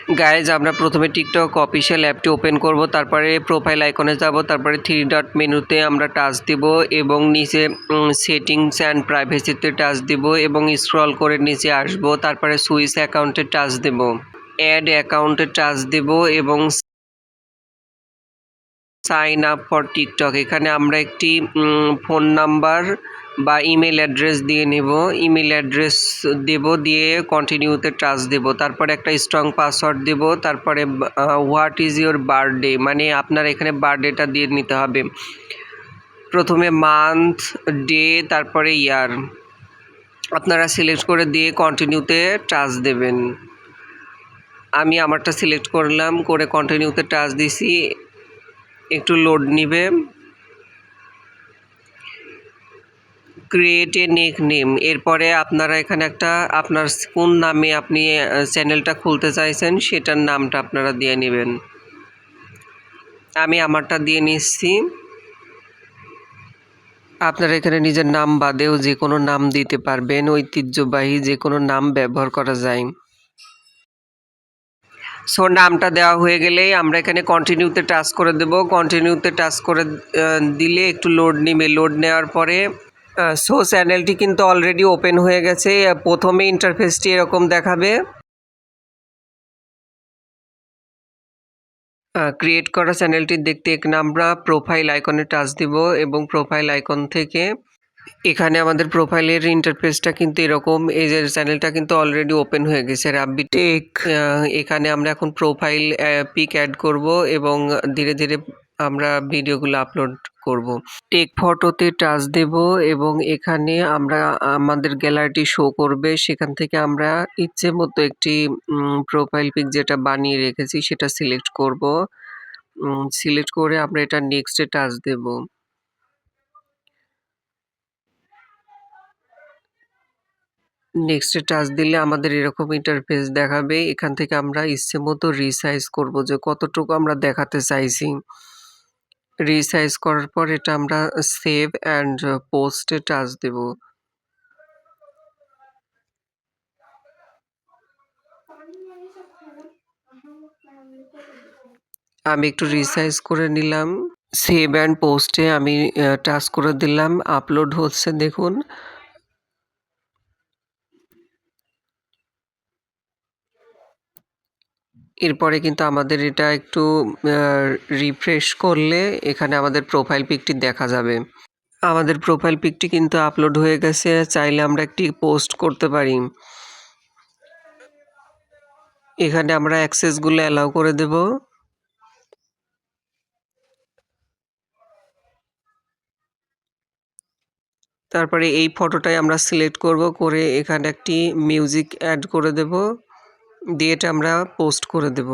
Guys আমরা প্রথমে TikTok official অ্যাপটি ওপেন করব, তারপরে প্রোফাইল আইকনে যাব, তারপরে 3 ডট মেনুতে আমরা টাচ দেব এবং নিচে সেটিংস অ্যান্ড প্রাইভেসিতে টাচ দেব এবং স্ক্রল করে নিচে আসব, তারপরে সুইচ অ্যাকাউন্টে টাচ দেব, অ্যাড অ্যাকাউন্টে টাচ দেব এবং সাইন আপ ফর টিকটক। এখানে আমরা একটি ফোন নাম্বার বা ইমেল অ্যাড্রেস দিয়ে নেব, ইমেল অ্যাড্রেস দেব, দিয়ে কন্টিনিউতে টাচ দেব, তারপরে একটা স্ট্রং পাসওয়ার্ড দেব, তারপরে হোয়াট ইজ ইউর বার্থডে, মানে আপনার এখানে বার্থডেটা দিয়ে নিতে হবে। প্রথমে মান্থ, ডে, তারপরে ইয়ার আপনারা সিলেক্ট করে দিয়ে কন্টিনিউতে টাচ দেবেন। আমি আমারটা সিলেক্ট করলাম, করে কন্টিনিউতে টাচ দিছি, একটু লোড নিবে। ক্রিয়েট এ নেক নেম, এরপরে আপনারা এখানে একটা আপনার কোন নামে আপনি চ্যানেলটা খুলতে চাইছেন সেটার নামটা আপনারা দিয়ে নেবেন। আমি আমারটা দিয়ে নিচ্ছি। আপনারা এখানে নিজের নাম বাদেও যে কোনো নাম দিতে পারবেন, ঐতিহ্যবাহী যে কোনো নাম ব্যবহার করা যায়। সো নামটা দেওয়া হয়ে গেলেই আমরা এখানে কন্টিনিউতে টাচ করে দেব। কন্টিনিউতে টাচ করে দিলে একটু লোড নেবে। লোড নেওয়ার পরে সো চ্যানেলটি কিন্তু অলরেডি ওপেন হয়ে গেছে। প্রথমে ইন্টারফেসটি এরকম দেখাবে। ক্রিয়েট করা চ্যানেলটি দেখতে এখানে আমরা প্রোফাইল আইকনে টাচ দিব এবং প্রোফাইল আইকন থেকে এখানে আমাদের প্রোফাইলের ইন্টারফেসটা কিন্তু এরকম। এই যে চ্যানেলটা কিন্তু অলরেডি ওপেন হয়ে গেছে রাব্বি টেক। এখানে আমরা এখন প্রোফাইল পিক অ্যাড করব এবং ধীরে ধীরে আমরা ভিডিওগুলো আপলোড করব। টেক ফটোতে টাচ দেব এবং এখানে আমরা আমাদের গ্যালারিটি শো করবে। সেখান থেকে আমরা ইচ্ছে মতো একটি প্রোফাইল পিক যেটা বানিয়ে রেখেছি সেটা সিলেক্ট করব। সিলেক্ট করে আমরা এটা নেক্সটে টাচ দেব। নেক্সটে টাচ দিলে আমাদের এরকম ইন্টারফেস দেখাবে। এখান থেকে আমরা ইচ্ছে মতো রিসাইজ করব যে কতটুকু আমরা দেখাতে চাইছি। রিসাইজ করার পর এটা আমরা সেভ অ্যান্ড পোস্টে টাচ দেব। আমি একটু রিসাইজ করে নিলাম। সেভ অ্যান্ড পোস্টে আমি টাচ করে দিলাম। আপলোড হচ্ছে দেখুন। এরপরে কিন্তু আমাদের এটা একটু রিফ্রেশ করলে এখানে আমাদের প্রোফাইল পিকটি দেখা যাবে। আমাদের প্রোফাইল পিকটি কিন্তু আপলোড হয়ে গেছে। চাইলে আমরা একটি পোস্ট করতে পারি। এখানে আমরা অ্যাক্সেসগুলো অ্যালাউ করে দেব। তারপরে এই ফটোটাই আমরা সিলেক্ট করব, করে এখানে একটি মিউজিক অ্যাড করে দেব, দিয়ে এটা আমরা পোস্ট করে দেব।